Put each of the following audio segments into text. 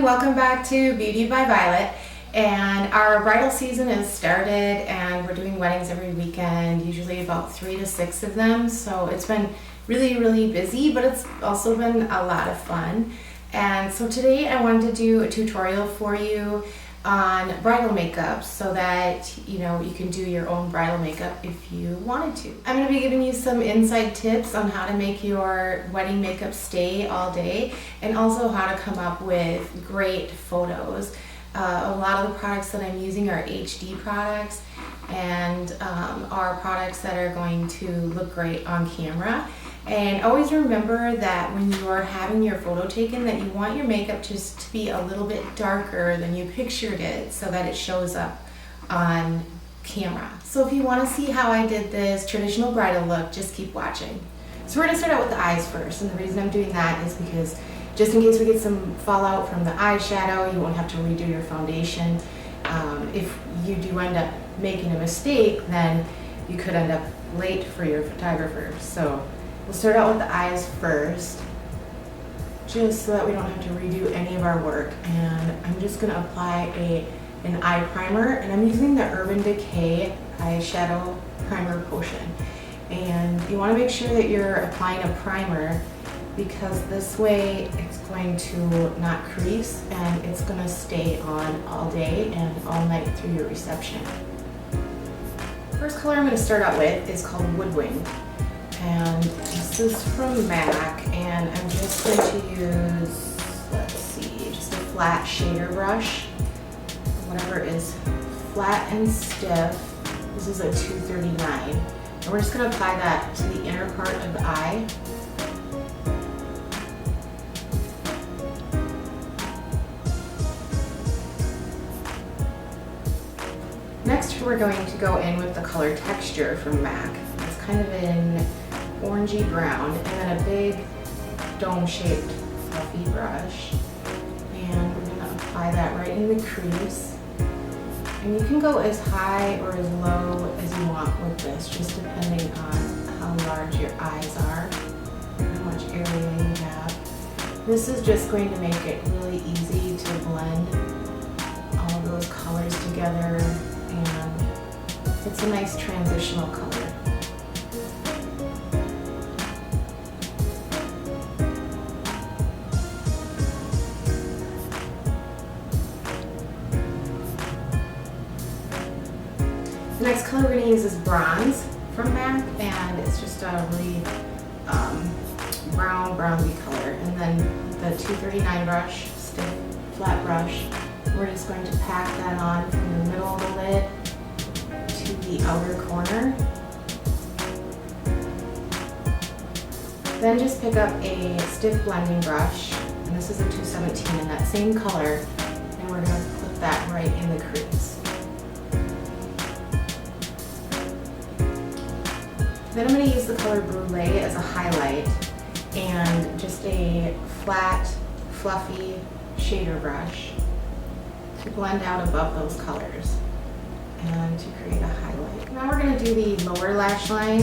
welcome back to Beauty by Violett. And our bridal season has started and we're doing weddings every weekend, usually about 3 to 6 of them. So it's been really busy, but it's also been a lot of fun. And so today I wanted to do a tutorial for you on bridal makeup so that you can do your own bridal makeup if you wanted to. I'm going to be giving you some inside tips on how to make your wedding makeup stay all day and also how to come up with great photos. A lot of the products that I'm using are HD products and are products that are going to look great on camera. And always remember that when you are having your photo taken that you want your makeup just to be a little bit darker than you pictured it so that it shows up on camera. So if you want to see how I did this traditional bridal look, just keep watching. So we're going to start out with the eyes first, and the reason I'm doing that is because just in case we get some fallout from the eyeshadow, you won't have to redo your foundation. If you do end up making a mistake, then you could end up late for your photographer. So we'll start out with the eyes first, just so that we don't have to redo any of our work. And I'm just going to apply an eye primer, and I'm using the Urban Decay eyeshadow primer potion. And you want to make sure that you're applying a primer because this way it's going to not crease and it's going to stay on all day and all night through your reception. First color I'm going to start out with is called Woodwind. And this is from MAC, and I'm just going to use, just a flat shader brush, whatever is flat and stiff. This is a 239, and we're just going to apply that to the inner part of the eye. Next, we're going to go in with the color Texture from MAC. It's kind of an orangey brown, and then a big dome-shaped fluffy brush. And we're going to apply that right in the crease. And you can go as high or as low as you want with this, just depending on how large your eyes are, how much area you have. This is just going to make it really easy to blend all of those colors together, and it's a nice transitional color. The next color we're going to use is Bronze from MAC, and it's just a really browny color. And then the 239 brush, stiff flat brush, we're just going to pack that on from the middle of the lid to the outer corner. Then just pick up a stiff blending brush, and this is a 217 in that same color, and we're going to put that right in the crease. Then I'm going to use the color Brulee as a highlight and just a flat, fluffy shader brush to blend out above those colors and to create a highlight. Now we're going to do the lower lash line,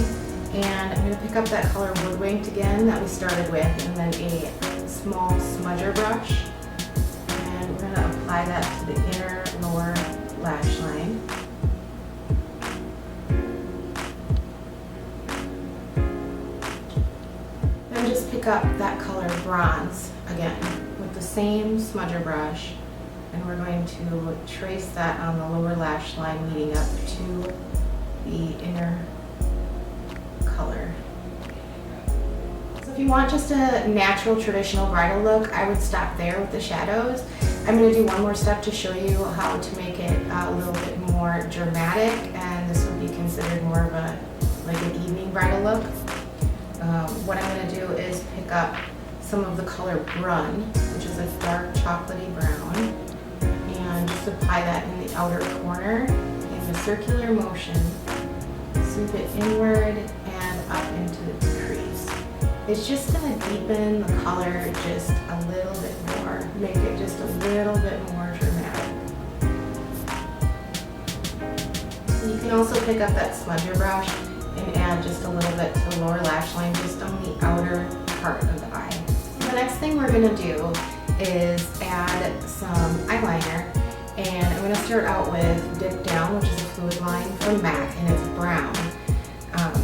and I'm going to pick up that color Woodwind again that we started with, and then a small smudger brush, and we're going to apply that to the inner lower lash line. Then just pick up that color Bronze again with the same smudger brush, and we're going to trace that on the lower lash line leading up to the inner color. So if you want just a natural traditional bridal look, I would stop there with the shadows. I'm going to do one more step to show you how to make it a little bit more dramatic, and this would be considered more of an evening bridal look. What I'm going to do is pick up some of the color Brun, which is a dark chocolatey brown, and just apply that in the outer corner in a circular motion. Sweep it inward and up into the crease. It's just going to deepen the color just a little bit more, make it just a little bit more dramatic. You can also pick up that smudger brush and add just a little bit to the lower lash line, just on the outer part of the eye. The next thing we're going to do is add some eyeliner. And I'm going to start out with Dip Down, which is a fluid line from MAC, and it's brown.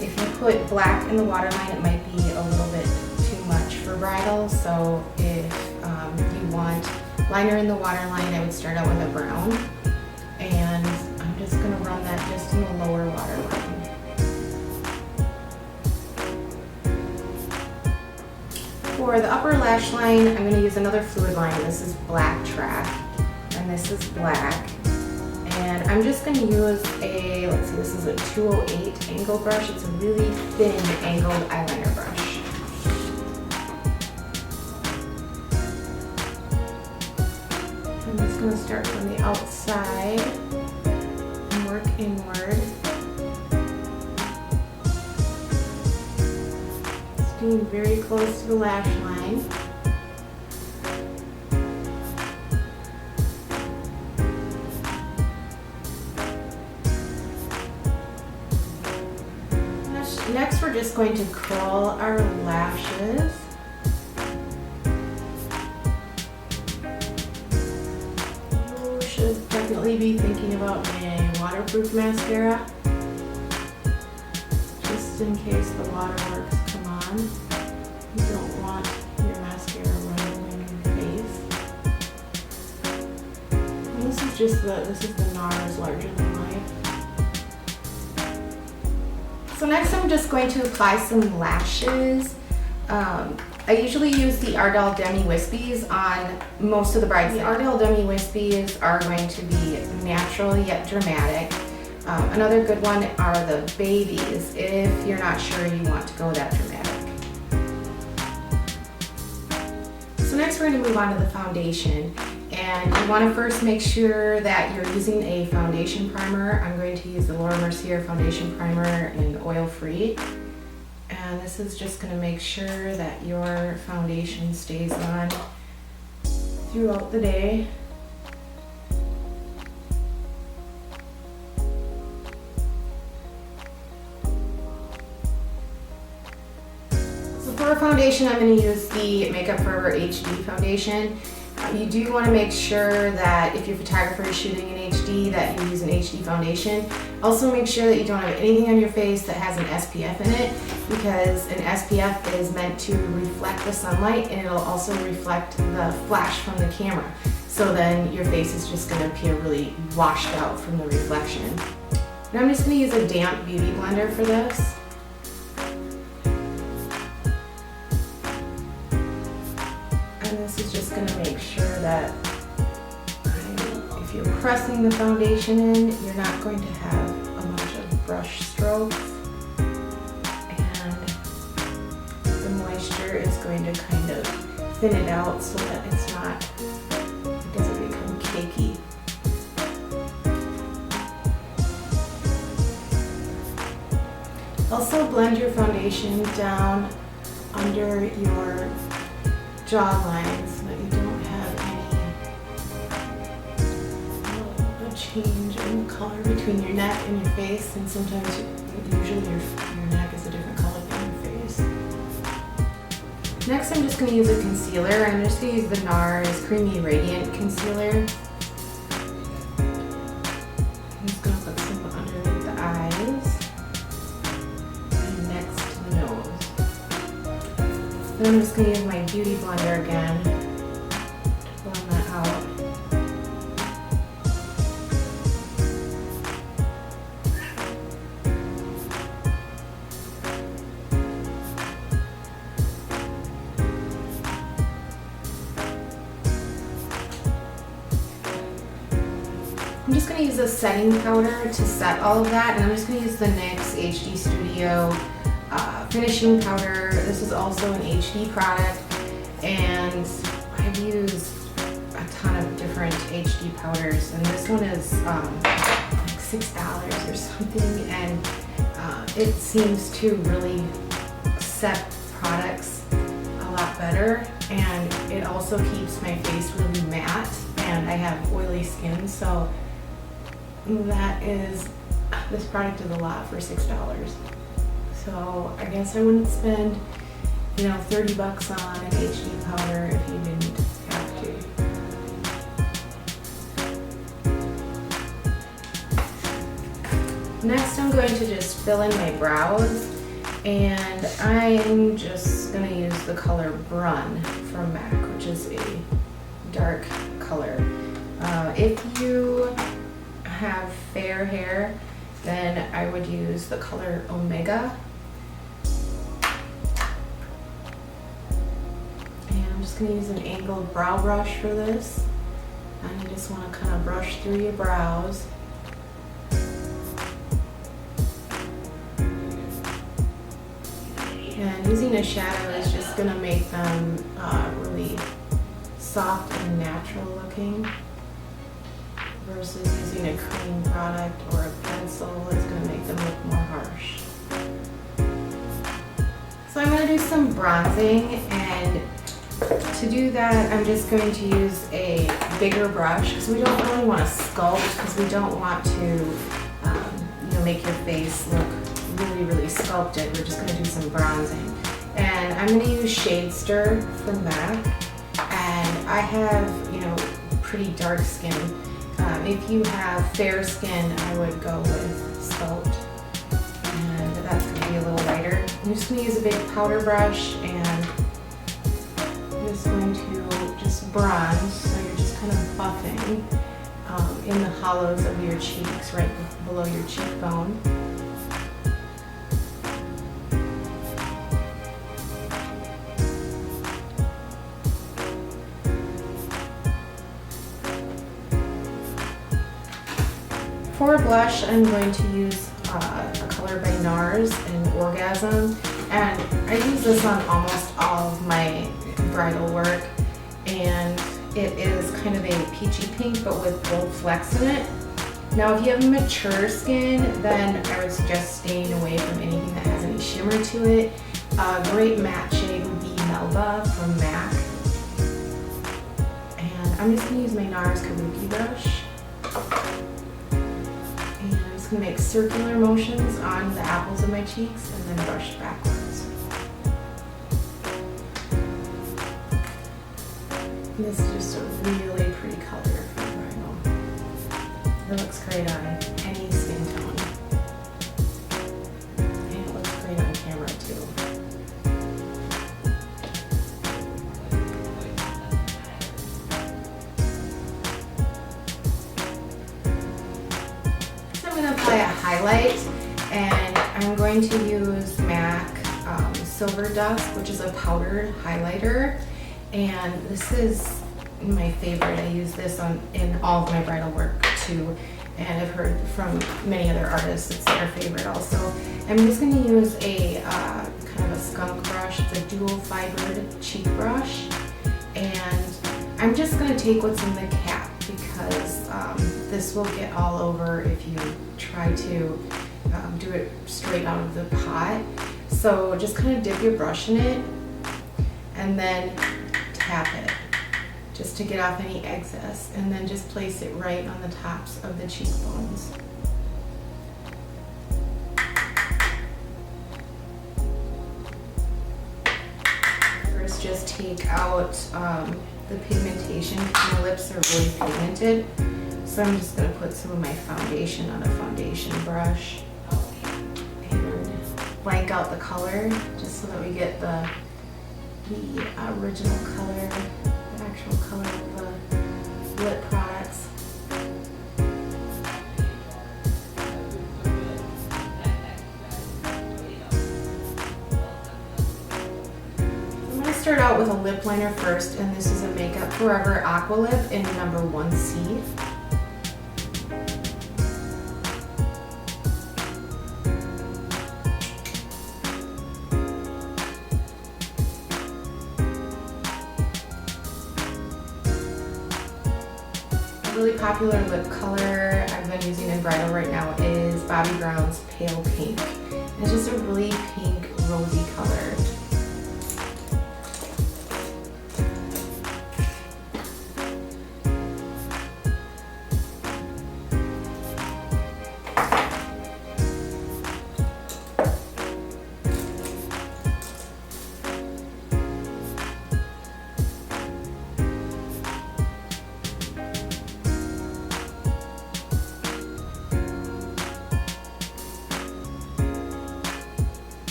If you put black in the waterline, it might be a little bit too much for bridal. So if you want liner in the waterline, I would start out with a brown. And I'm just going to run that just in the lower waterline. For the upper lash line, I'm going to use another fluid line. This is Black Track, and this is black. And I'm just going to use a, let's see, this is a 208 angle brush. It's a really thin angled eyeliner brush. I'm just going to start from the outside and work inward. Staying very close to the lash line. Next, we're just going to curl our lashes. You should definitely be thinking about a waterproof mascara, just in case the waterworks come on. You don't want your mascara running in your face. And this is the NARS Larger Than Life. So next I'm just going to apply some lashes. I usually use the Ardell Demi Wispies on most of the brides. The Ardell Demi Wispies are going to be natural yet dramatic. Another good one are the babies if you're not sure you want to go that dramatic. So next we're going to move on to the foundation. And you want to first make sure that you're using a foundation primer. I'm going to use the Laura Mercier foundation primer in oil free. And this is just going to make sure that your foundation stays on throughout the day. So for a foundation, I'm going to use the Makeup Forever HD foundation. You do want to make sure that if your photographer is shooting in HD that you use an HD foundation. Also make sure that you don't have anything on your face that has an SPF in it, because an SPF is meant to reflect the sunlight and it'll also reflect the flash from the camera. So then your face is just going to appear really washed out from the reflection. And I'm just going to use a damp beauty blender for this. And this is just going to make sure that if you're pressing the foundation in, you're not going to have a bunch of brush strokes. And the moisture is going to kind of thin it out so that it doesn't become cakey. Also blend your foundation down under your jawline so that you don't have any change in color between your neck and your face, and sometimes usually your neck is a different color than your face. Next I'm just going to use a concealer. I'm just going to use the NARS Creamy Radiant Concealer. I'm just going to put some underneath the eyes and next to the nose. Then I'm just going to use my beauty blender again to blend that out. I'm just going to use a setting powder to set all of that, and I'm just going to use the NYX HD Studio finishing powder. This is also an HD product, and I've used a ton of different HD powders, and this one is like $6 or something, and it seems to really set products a lot better, and it also keeps my face really matte, and I have oily skin, so this product is a lot for $6. So I guess I wouldn't spend, $30 on an HD powder if you didn't have Next I'm going to just fill in my brows, and I'm just going to use the color Brun from MAC, which is a dark color. If you have fair hair, then I would use the color Omega. And I'm just going to use an angled brow brush for this. And you just want to kind of brush through your brows. And using a shadow is just going to make them really soft and natural looking, versus using a cream product or a pencil is going to make them look more harsh. So I'm going to do some bronzing, and to do that I'm just going to use a bigger brush because we don't really want to sculpt, because we don't want to make your face look really sculpted. We're just going to do some bronzing. And I'm going to use Shade Stir from MAC, and I have pretty dark skin. If you have fair skin, I would go with Sculpt, and that's going to be a little lighter. I'm just going to use a big powder brush, and I'm just going to just bronze, so you're just kind of buffing in the hollows of your cheeks, right below your cheekbone. For blush, I'm going to use a color by NARS in Orgasm, and I use this on almost all of my bridal work, and it is kind of a peachy pink but with gold flecks in it. Now if you have mature skin, then I would suggest staying away from anything that has any shimmer to it. A great matte shade would be Melba from MAC, and I'm just going to use my NARS Kabuki brush. To make circular motions on the apples of my cheeks and then brush backwards. And this is just a really pretty color for bridal. It looks great on any skin tone, and it looks great on camera too. I'm going to apply a highlight, and I'm going to use MAC Silver Dust, which is a powdered highlighter, and this is my favorite. I use this in all of my bridal work too, and I've heard from many other artists it's their favorite also. I'm just going to use a kind of a skunk brush. It's a dual fibered cheek brush, and I'm just going to take what's in the cap, because this will get all over if you try to do it straight out of the pot. So just kind of dip your brush in it and then tap it just to get off any excess, and then just place it right on the tops of the cheekbones. First, just take out the pigmentation, because my lips are really pigmented. So I'm just going to put some of my foundation on a foundation brush and blank out the color, just so that we get the original color, the actual color of the lip products. I'm going to start out with a lip liner first, and this is a Makeup Forever Aqua Lip in number 1C. A really popular lip color I've been using in bridal right now is Bobbi Brown's Pale Pink. It's just a really pink, rosy color.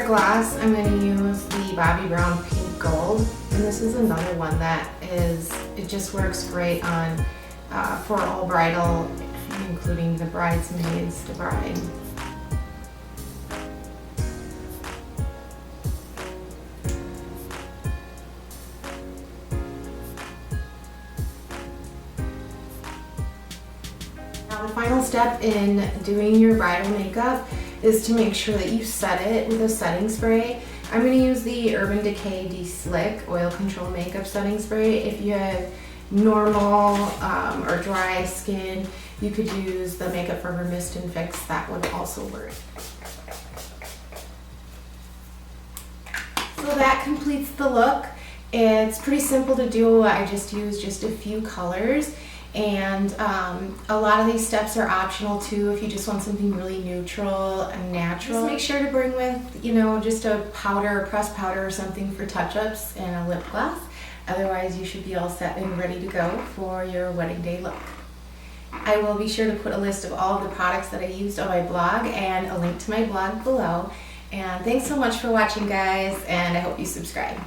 gloss, I'm going to use the Bobbi Brown Pink Gold, and this is another one that it just works great on for all bridal, including the bridesmaids, the bride. Now the final step in doing your bridal makeup is to make sure that you set it with a setting spray. I'm going to use the Urban Decay De-Slick Oil Control Makeup Setting Spray. If you have normal or dry skin, you could use the Makeup Forever Mist and Fix. That would also work. So that completes the look. It's pretty simple to do. I just used just a few colors, and a lot of these steps are optional too if you just want something really neutral and natural. Just make sure to bring with, you know, just a powder, a pressed powder or something for touch-ups, and a lip gloss. Otherwise, you should be all set and ready to go for your wedding day look. I will be sure to put a list of all of the products that I used on my blog and a link to my blog below. And thanks so much for watching, guys, and I hope you subscribe.